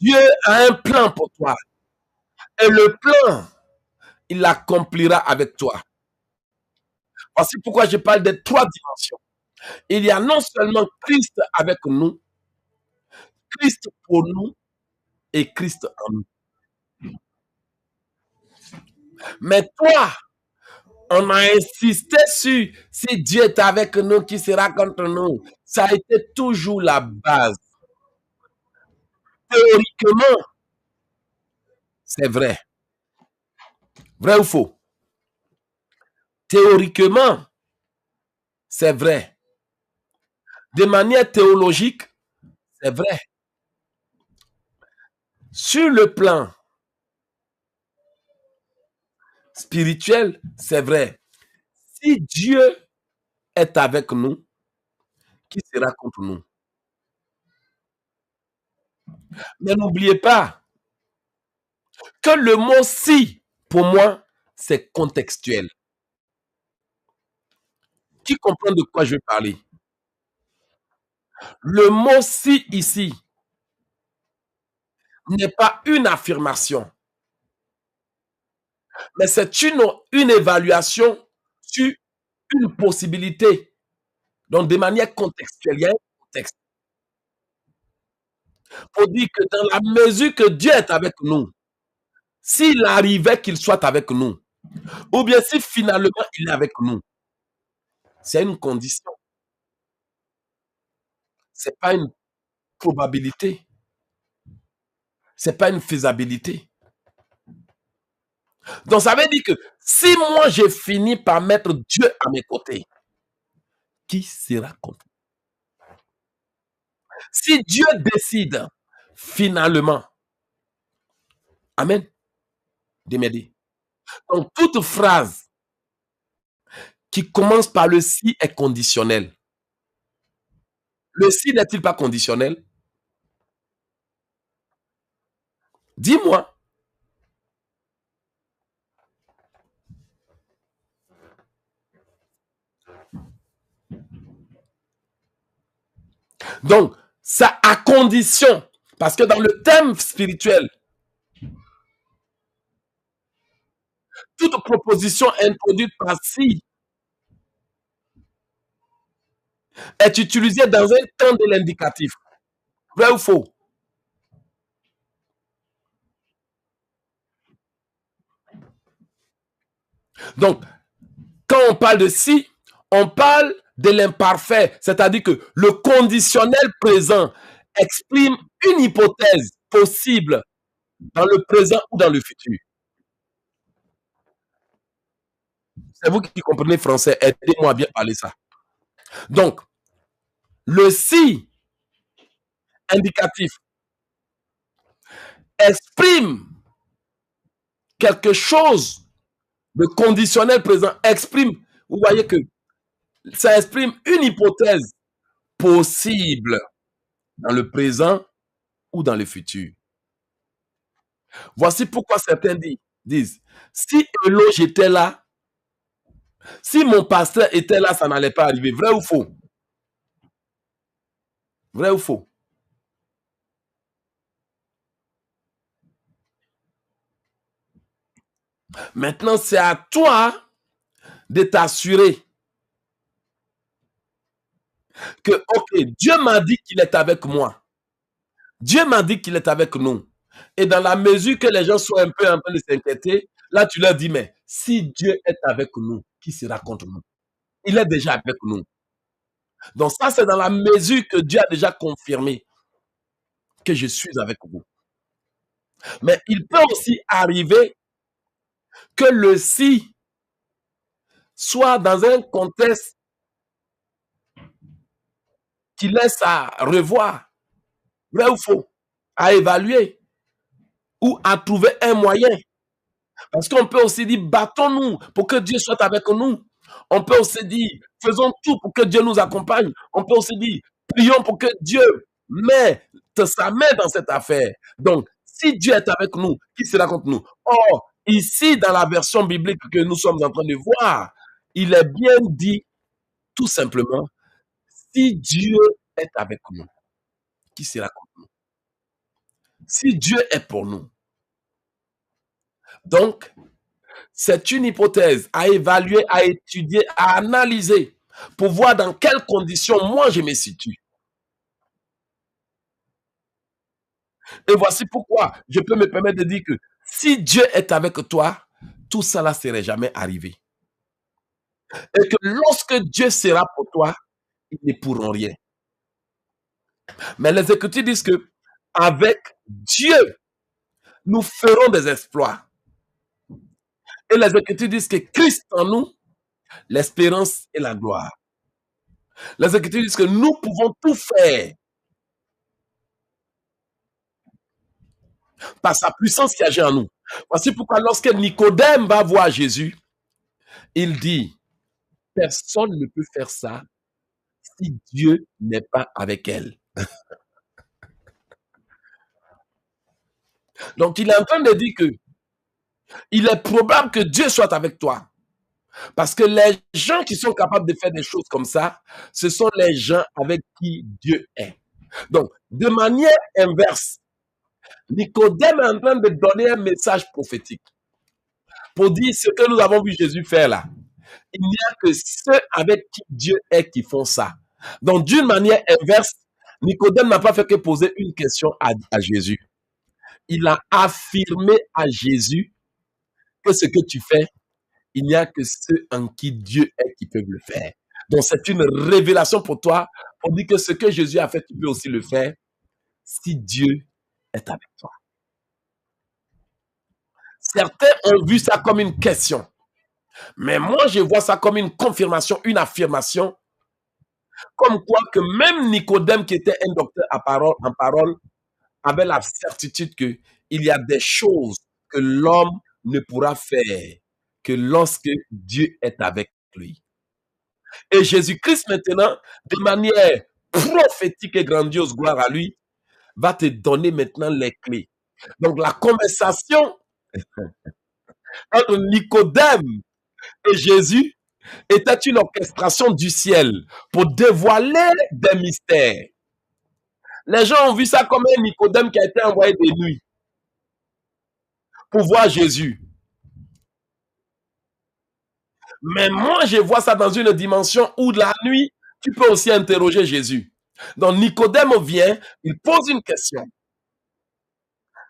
Dieu a un plan pour toi. Et le plan, il l'accomplira avec toi. Voici pourquoi je parle des trois dimensions. Il y a non seulement Christ avec nous, Christ pour nous et Christ en nous. Mais toi, on a insisté sur si Dieu est avec nous, qui sera contre nous. Ça a été toujours la base. Théoriquement, c'est vrai. Vrai ou faux? Théoriquement, c'est vrai. De manière théologique, c'est vrai. Sur le plan spirituel, c'est vrai. Si Dieu est avec nous, qui sera contre nous? Mais n'oubliez pas que le mot si, pour moi, c'est contextuel. Qui comprend de quoi je vais parler? Le mot si ici n'est pas une affirmation, mais c'est une évaluation sur une possibilité. Donc, de manière contextuelle, il y a un contexte. Pour dire que dans la mesure que Dieu est avec nous, s'il arrivait qu'il soit avec nous, ou bien si finalement il est avec nous, c'est une condition. C'est pas une probabilité. C'est pas une faisabilité. Donc, ça veut dire que si moi j'ai fini par mettre Dieu à mes côtés, qui sera contre? Si Dieu décide finalement, amen, de m'aider. Donc, toute phrase qui commence par le si est conditionnelle. Le si n'est-il pas conditionnel? Dis-moi. Donc, ça à condition, parce que dans le thème spirituel, toute proposition introduite par si est utilisée dans un temps de l'indicatif. Vrai ou faux? Donc, quand on parle de si, on parle de l'imparfait, c'est-à-dire que le conditionnel présent exprime une hypothèse possible dans le présent ou dans le futur. C'est vous qui comprenez français, aidez-moi à bien parler ça. Donc, le si indicatif exprime quelque chose de conditionnel présent, exprime, vous voyez que ça exprime une hypothèse possible dans le présent ou dans le futur. Voici pourquoi certains disent, si Eloge était là, si mon pasteur était là, ça n'allait pas arriver. Vrai ou faux? Vrai ou faux? Maintenant, c'est à toi de t'assurer que, ok, Dieu m'a dit qu'il est avec moi. Dieu m'a dit qu'il est avec nous. Et dans la mesure que les gens sont un peu en train de s'inquiéter, là, tu leur dis, mais si Dieu est avec nous, qui sera contre nous? Il est déjà avec nous. Donc ça, c'est dans la mesure que Dieu a déjà confirmé que je suis avec vous. Mais il peut aussi arriver que le si soit dans un contexte qui laisse à revoir, vrai ou faux, à évaluer ou à trouver un moyen. Parce qu'on peut aussi dire, battons-nous pour que Dieu soit avec nous. On peut aussi dire, faisons tout pour que Dieu nous accompagne. On peut aussi dire, prions pour que Dieu mette sa main dans cette affaire. Donc, si Dieu est avec nous, qui sera contre nous? Or, ici, dans la version biblique que nous sommes en train de voir, il est bien dit, tout simplement, si Dieu est avec nous, qui sera contre nous? Si Dieu est pour nous, donc, c'est une hypothèse à évaluer, à étudier, à analyser pour voir dans quelles conditions moi je me situe. Et voici pourquoi je peux me permettre de dire que si Dieu est avec toi, tout ça ne serait jamais arrivé. Et que lorsque Dieu sera pour toi, ils ne pourront rien. Mais les Écritures disent que avec Dieu, nous ferons des exploits. Et les Écritures disent que Christ en nous, l'espérance et la gloire. Les Écritures disent que nous pouvons tout faire par sa puissance qui agit en nous. Voici pourquoi lorsque Nicodème va voir Jésus, il dit, personne ne peut faire ça si Dieu n'est pas avec elle. Donc il est en train de dire que il est probable que Dieu soit avec toi. Parce que les gens qui sont capables de faire des choses comme ça, ce sont les gens avec qui Dieu est. Donc, de manière inverse, Nicodème est en train de donner un message prophétique pour dire ce que nous avons vu Jésus faire là. Il n'y a que ceux avec qui Dieu est qui font ça. Donc, d'une manière inverse, Nicodème n'a pas fait que poser une question à Jésus. Il a affirmé à Jésus que ce que tu fais, il n'y a que ceux en qui Dieu est qui peuvent le faire. Donc, c'est une révélation pour toi pour dire que ce que Jésus a fait, tu peux aussi le faire si Dieu est avec toi. Certains ont vu ça comme une question, mais moi, je vois ça comme une confirmation, une affirmation, comme quoi que même Nicodème, qui était un docteur en parole, avait la certitude qu'il y a des choses que l'homme ne pourra faire que lorsque Dieu est avec lui. Et Jésus-Christ, maintenant, de manière prophétique et grandiose, gloire à lui, va te donner maintenant les clés. Donc, la conversation entre Nicodème et Jésus était une orchestration du ciel pour dévoiler des mystères. Les gens ont vu ça comme un Nicodème qui a été envoyé de nuit pour voir Jésus. Mais moi, je vois ça dans une dimension où la nuit, tu peux aussi interroger Jésus. Donc, Nicodème vient, il pose une question.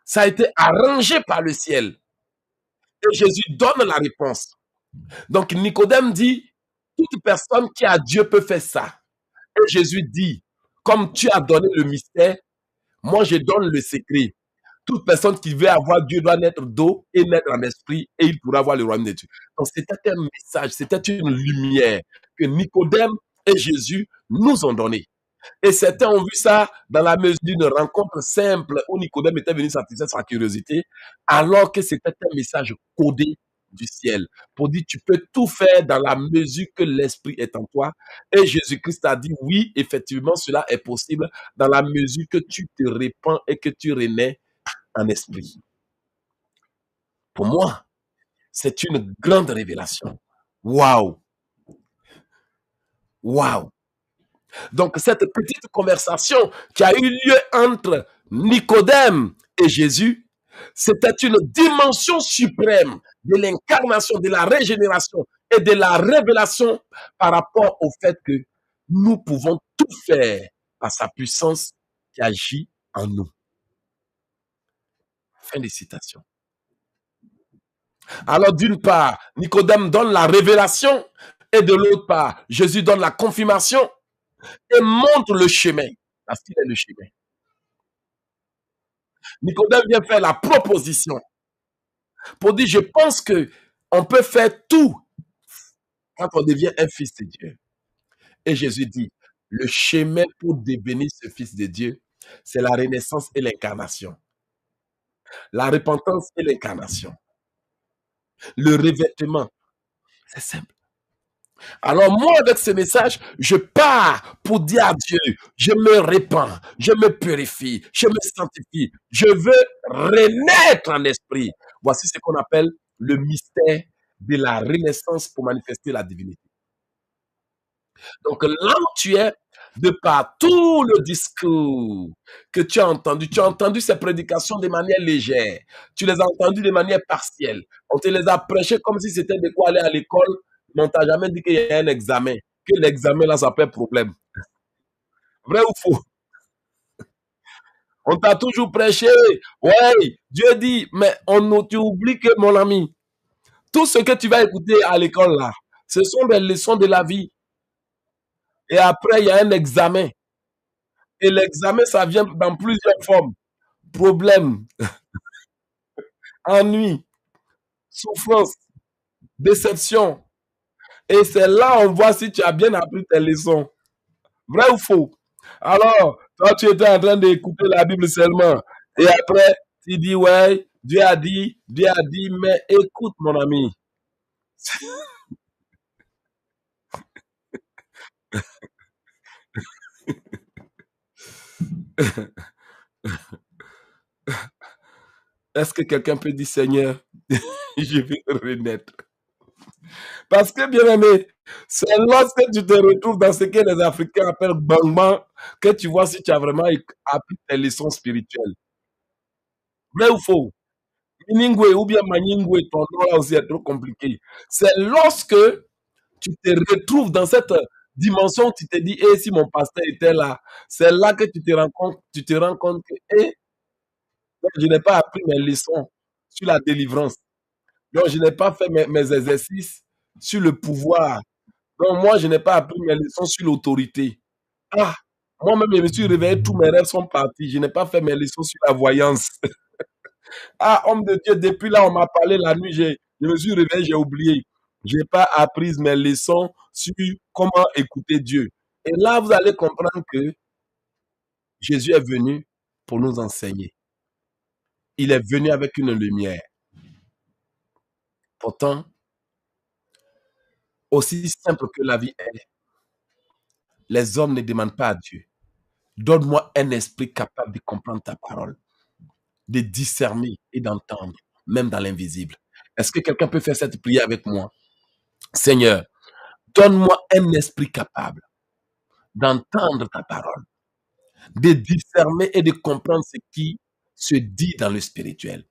Ça a été arrangé par le ciel. Et Jésus donne la réponse. Donc, Nicodème dit, toute personne qui a Dieu peut faire ça. Et Jésus dit, comme tu as donné le mystère, moi je donne le secret. Toute personne qui veut avoir Dieu doit naître d'eau et naître en esprit et il pourra avoir le royaume de Dieu. Donc, c'était un message, c'était une lumière que Nicodème et Jésus nous ont donné. Et certains ont vu ça dans la mesure d'une rencontre simple où Nicodème était venu satisfaire sa curiosité, alors que c'était un message codé du ciel pour dire tu peux tout faire dans la mesure que l'esprit est en toi. Et Jésus-Christ a dit oui, effectivement, cela est possible dans la mesure que tu te répands et que tu renais en esprit. Pour moi, c'est une grande révélation. Waouh! Waouh! Donc, cette petite conversation qui a eu lieu entre Nicodème et Jésus, c'était une dimension suprême de l'incarnation, de la régénération et de la révélation par rapport au fait que nous pouvons tout faire par sa puissance qui agit en nous. Fin de citation. Alors, d'une part, Nicodème donne la révélation et de l'autre part, Jésus donne la confirmation et montre le chemin, parce qu'il est le chemin. Nicodème vient faire la proposition pour dire, je pense que on peut faire tout quand on devient un fils de Dieu. Et Jésus dit, le chemin pour devenir ce fils de Dieu, c'est la renaissance et l'incarnation. La repentance et l'incarnation. Le revêtement, c'est simple. Alors moi, avec ce message, je pars pour dire à Dieu, je me répands, je me purifie, je me sanctifie, je veux renaître en esprit. Voici ce qu'on appelle le mystère de la renaissance pour manifester la divinité. Donc là où tu es, de par tout le discours que tu as entendu ces prédications de manière légère, tu les as entendues de manière partielle. On te les a prêchées comme si c'était de quoi aller à l'école, mais on t'a jamais dit qu'il y a un examen, que l'examen là, ça fait problème. Vrai ou faux? On t'a toujours prêché, ouais, Dieu dit, mais tu oublies que mon ami, tout ce que tu vas écouter à l'école là, ce sont des leçons de la vie. Et après, il y a un examen. Et l'examen, ça vient dans plusieurs formes. Problème, ennui, souffrance, déception. Et c'est là on voit si tu as bien appris tes leçons. Vrai ou faux? Alors, toi, tu étais en train d'écouter la Bible seulement. Et après, tu dis, ouais, Dieu a dit, mais écoute, mon ami. Est-ce que quelqu'un peut dire, Seigneur, je vais renaître? Parce que, bien aimé, c'est lorsque tu te retrouves dans ce que les Africains appellent bang que tu vois si tu as vraiment appris tes leçons spirituelles. Vrai ou faux? Miningwe ou bien Maningwe, ton nom là aussi est trop compliqué. C'est lorsque tu te retrouves dans cette dimension où tu te dis, eh, si mon pasteur était là, c'est là que tu te rends compte que, eh, je n'ai pas appris mes leçons sur la délivrance. Donc, je n'ai pas fait mes exercices sur le pouvoir. Donc, moi, je n'ai pas appris mes leçons sur l'autorité. Ah, moi-même, je me suis réveillé, tous mes rêves sont partis. Je n'ai pas fait mes leçons sur la voyance. Ah, homme de Dieu, depuis là, on m'a parlé la nuit, je me suis réveillé, j'ai oublié. Je n'ai pas appris mes leçons sur comment écouter Dieu. Et là, vous allez comprendre que Jésus est venu pour nous enseigner. Il est venu avec une lumière. Pourtant, aussi simple que la vie est, les hommes ne demandent pas à Dieu. Donne-moi un esprit capable de comprendre ta parole, de discerner et d'entendre, même dans l'invisible. Est-ce que quelqu'un peut faire cette prière avec moi? Seigneur, donne-moi un esprit capable d'entendre ta parole, de discerner et de comprendre ce qui se dit dans le spirituel.